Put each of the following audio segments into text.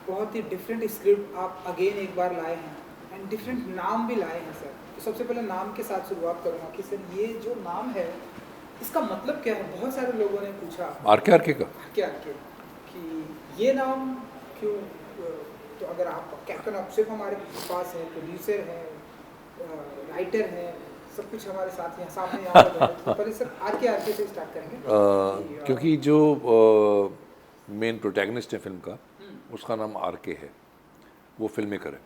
बहुत ही different script आप again एक बार लाए हैं एंड डिफरेंट नाम भी लाए हैं सर। तो सबसे पहले नाम के साथ शुरुआत करूँगा कि सर ये जो नाम है इसका मतलब क्या है? बहुत सारे लोगों ने पूछा आर के का क्या के कि ये नाम क्यों तो अगर आप कैप्टन अक्षय हमारे पास है, प्रोड्यूसर है, राइटर है, सब कुछ हमारे साथ यहाँ सामने यहाँ पर बैठे। तो पहले सर आर के से स्टार्ट करेंगे कि क्योंकि जो मेन प्रोटैगनिस्ट है फिल्म का, उसका नाम आर के है, वो फिल्म मेकर है।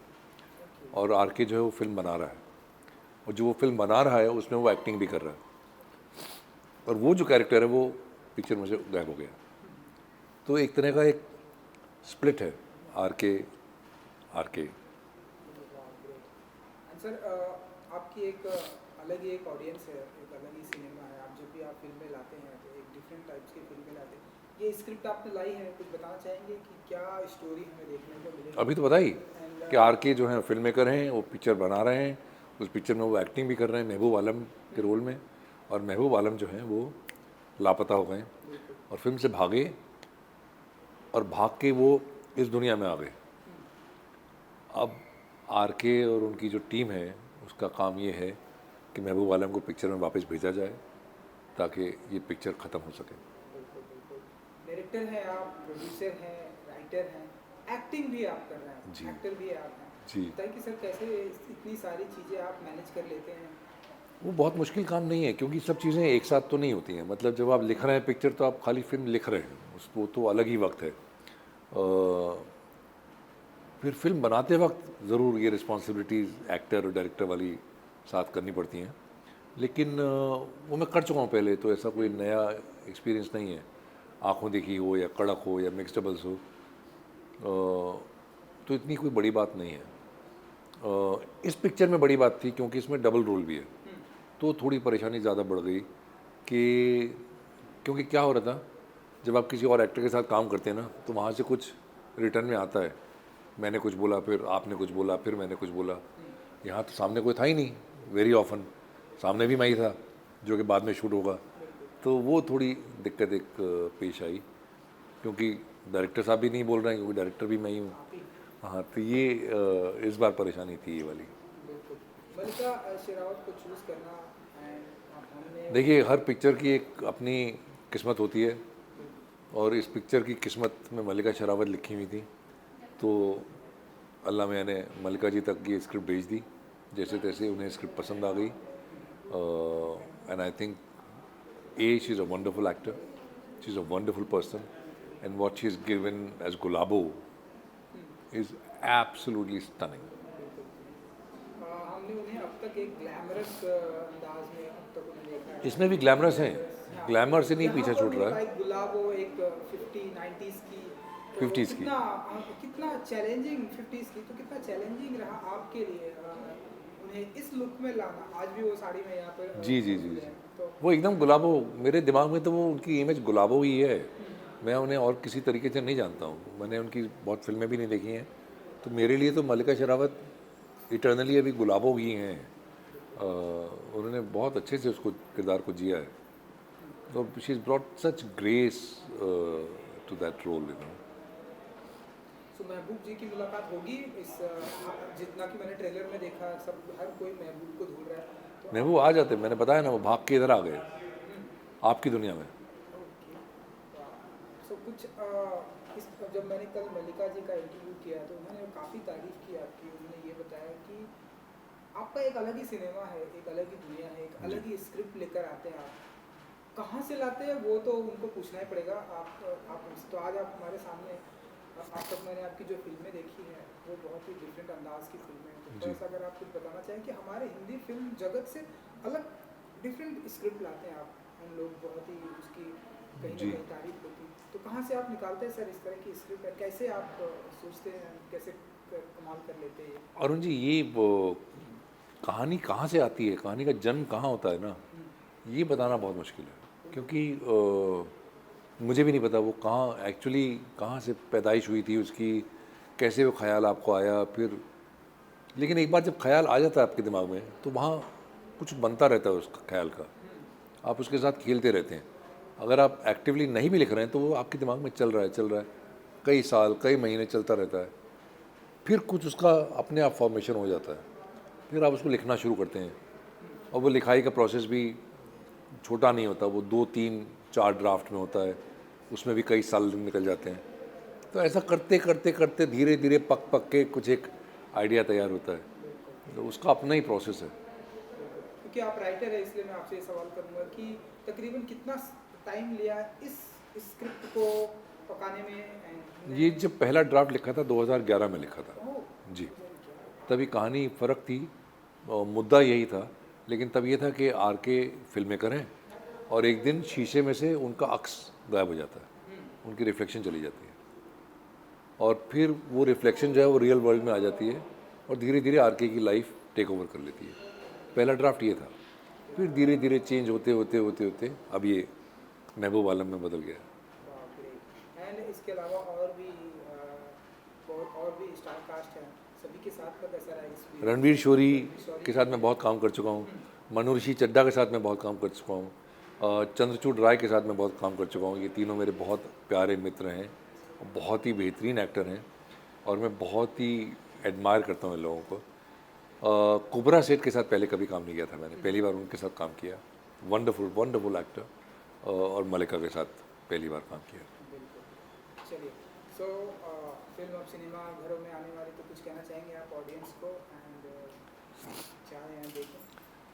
और आर के जो है वो फिल्म बना रहा है, और जो वो फिल्म बना रहा है उसमें वो एक्टिंग भी कर रहा है, और वो जो कैरेक्टर है वो पिक्चर में से गायब हो गया। तो एक तरह का एक स्प्लिट है आर के। सर आपकी एक अलग ही एक ऑडियंस है, एक अलग ही सिनेमा है। आप जब भी आप फिल्में लाते हैं तो एक डिफरेंट टाइप्स की फिल्में लाते हैं। ये स्क्रिप्ट आपने लाई है, कुछ बताना चाहेंगे कि क्या स्टोरी हमें देखने को मिलेगी? अभी तो बताई कि आर के जो है फिल्म मेकर हैं, वो पिक्चर बना रहे हैं, उस पिक्चर में वो एक्टिंग भी कर रहे हैं महबूब आलम के रोल में। और महबूब आलम जो हैं वो लापता हो गए और फिल्म से भागे, और भाग के वो इस दुनिया में आ गए। अब आर के और उनकी जो टीम है उसका काम ये है कि महबूब आलम को पिक्चर में वापस भेजा जाए ताकि ये पिक्चर ख़त्म हो सके। डायरेक्टर हैं आप, प्रोड्यूसर हैं, राइटर हैं, एक्टिंग भी आप कर रहे हैं, जी एक्टर भी आप हैं। जी। बताइए कि सर कैसे इतनी सारी चीज़ें आप मैनेज कर लेते हैं? वो बहुत मुश्किल काम नहीं है, क्योंकि सब चीज़ें एक साथ तो नहीं होती हैं। मतलब जब आप लिख रहे हैं पिक्चर तो आप खाली फिल्म लिख रहे हैं, उसको तो अलग ही वक्त है। फिर फिल्म बनाते वक्त ज़रूर ये रिस्पॉन्सिबिलिटीज़ एक्टर और डायरेक्टर वाली साथ करनी पड़ती हैं, लेकिन वो मैं कर चुका हूँ पहले, तो ऐसा कोई नया एक्सपीरियंस नहीं है। आँखों देखी हो या कड़क हो या मिक्स डबल्स हो, तो इतनी कोई बड़ी बात नहीं है। इस पिक्चर में बड़ी बात थी क्योंकि इसमें डबल रोल भी है, तो थोड़ी परेशानी ज़्यादा बढ़ गई कि क्योंकि क्या हो रहा था, जब आप किसी और एक्टर के साथ काम करते हैं ना, तो वहाँ से कुछ रिटर्न में आता है। मैंने कुछ बोला, फिर आपने कुछ बोला, फिर मैंने कुछ बोला। यहाँ तो सामने कोई था ही नहीं, वेरी ऑफन सामने भी मैं ही था जो कि बाद में शूट होगा। तो वो थोड़ी दिक्कत एक पेश आई, क्योंकि डायरेक्टर साहब भी नहीं बोल रहे हैं, क्योंकि डायरेक्टर भी मैं ही हूँ। हाँ, तो ये इस बार परेशानी थी ये वाली। मलिका शेरावत को चूज़ करना एंड हमने देखिए, हर पिक्चर की एक अपनी किस्मत होती है, और इस पिक्चर की किस्मत में मल्लिका शेरावत लिखी हुई थी, तो अल्लाह मियाँ ने मल्लिका जी तक ये स्क्रिप्ट भेज दी। जैसे तैसे उन्हें स्क्रिप्ट पसंद आ गई, and I think she is a wonderful actor, she is a wonderful person, and what she is given as Gulabo is absolutely stunning. हमने उन्हें अब तक एक ग्लैमरस अंदाज में अब तक उन्हें देखा है। इसमें भी ग्लैमरस हैं, हाँ, ग्लैमर से नहीं यहाँ पीछा पर छूट वो रहा है। लाइक गुलाबो एक 50-90s की, तो 50s की। कितना कितना चैलेंजिंग 50s की, तो कितना चैलेंजिंग रहा आपके लिए उन्हें इस लुक में लाना? आज भी वो साड़ी में यहाँ पर जी जी जी मौजूद जी। है तो वो एकदम गुलाबो, मेरे दिमाग में तो वो उनकी इमेज गुलाबो ही है। मैं उन्हें और किसी तरीके से नहीं जानता हूँ, मैंने उनकी बहुत फिल्में भी नहीं देखी हैं, तो मेरे लिए तो मल्लिका शेरावत इटर्नली अभी गुलाबो ही हैं। उन्होंने बहुत अच्छे से उसको किरदार को जिया है, तो she is brought such grace to that role, you know. So Mehboob ji की मुलाकात होगी इस जितना कि मैंने ट्रेलर में देखा, सब हर कोई महबूब को ढूंढ रहा है तो महबूब आ जाते, मैंने बताया ना, वो भाग के इधर आ गए आपकी दुनिया में। ओके। सो कुछ इस जब मैंने कल मल्लिका जी का इंटरव्यू किया तो उन्होंने काफ़ी तारीफ की आपकी। उन्होंने ये बताया कि आपका एक अलग ही सिनेमा है, एक अलग ही दुनिया है, एक जी। अलग ही स्क्रिप्ट लेकर आते हैं आप। कहाँ से लाते हैं वो तो उनको पूछना ही पड़ेगा। आप तो आज आप हमारे सामने आज तक मैंने आपकी जो फिल्में देखी हैं वो बहुत ही डिफरेंट अंदाज की फिल्में हैं। तो जी। थोड़ा सा अगर आप कुछ बताना चाहें कि हमारे हिंदी फिल्म जगत से अलग डिफरेंट स्क्रिप्ट लाते हैं आप, हम लोग बहुत ही उसकी कहीं ना जी। कहीं तारीफ होती है, तो कहाँ से आप निकालते हैं सर इस तरह की स्क्रिप्ट है? कैसे आप सोचते हैं, कैसे कमाल कर लेते हैं? अरुण जी, ये वो कहानी कहाँ से आती है, कहानी का जन्म कहाँ होता है ना, ये बताना बहुत मुश्किल है, क्योंकि मुझे भी नहीं पता वो कहाँ एक्चुअली कहाँ से पैदाइश हुई थी उसकी, कैसे वो ख्याल आपको आया। फिर लेकिन एक बार जब ख्याल आ जाता है आपके दिमाग में, तो वहाँ कुछ बनता रहता है उस ख्याल का, आप उसके साथ खेलते रहते हैं। अगर आप एक्टिवली नहीं भी लिख रहे हैं तो वो आपके दिमाग में चल रहा है, कई साल कई महीने चलता रहता है, फिर कुछ उसका अपने आप फॉर्मेशन हो जाता है, फिर आप उसको लिखना शुरू करते हैं। और वो लिखाई का प्रोसेस भी छोटा नहीं होता, वो 2 3 4 ड्राफ्ट में होता है, उसमें भी कई साल निकल जाते हैं। तो ऐसा करते करते करते धीरे धीरे पक पक के कुछ एक आइडिया तैयार होता है, तो उसका अपना ही प्रोसेस है। क्योंकि आप राइटर है इसलिए मैं आपसे ये सवाल करूंगा कि तकरीबन कितना टाइम लिया इस स्क्रिप्ट को पकाने में? ये जब पहला ड्राफ्ट लिखा था 2011 में लिखा था ओह, जी, तभी कहानी फ़र्क थी, मुद्दा यही था, लेकिन तब ये था कि आर के फिल्म मेकर हैं और एक दिन शीशे में से उनका अक्स गायब हो जाता है, उनकी रिफ्लेक्शन चली जाती है और फिर वो रिफ्लेक्शन जो है वो रियल वर्ल्ड में आ जाती है और धीरे धीरे आर के की लाइफ टेक ओवर कर लेती है। पहला ड्राफ्ट ये था, फिर धीरे धीरे चेंज होते होते होते होते अब ये महबूब आलम में बदल गया। एंड इसके अलावा और भी स्टार कास्ट हैं, सभी के साथ का कैसा रहा इस रणवीर शोरी के साथ मैं बहुत काम कर चुका हूँ, मनोऋषि चड्ढा के साथ मैं बहुत काम कर चुका हूँ, चंद्रचूड़ राय के साथ मैं बहुत काम कर चुका हूँ। ये तीनों मेरे बहुत प्यारे मित्र हैं, बहुत ही बेहतरीन एक्टर हैं और मैं बहुत ही एडमायर करता हूँ इन लोगों को। कुबरा सेठ के साथ पहले कभी काम नहीं किया था मैंने, पहली बार उनके साथ काम किया। Wonderful wonderful actor. और मलिका के साथ पहली बार काम किया। चलिए, सो फिल्म अब सिनेमा घरों में आने वाली, तो कुछ कहना चाहेंगे आप ऑडियंस को एंड चाहें देखें?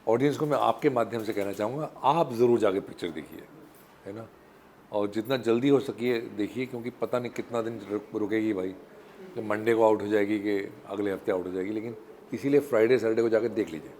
ऑडियंस को मैं आपके माध्यम से कहना चाहूँगा, आप ज़रूर जाके पिक्चर देखिए, है ना, और जितना जल्दी हो सके देखिए, क्योंकि पता नहीं कितना दिन रुकेगी भाई, कि मंडे को आउट हो जाएगी कि अगले हफ्ते आउट हो जाएगी, लेकिन इसीलिए फ्राइडे सैटरडे को जाकर देख लीजिए।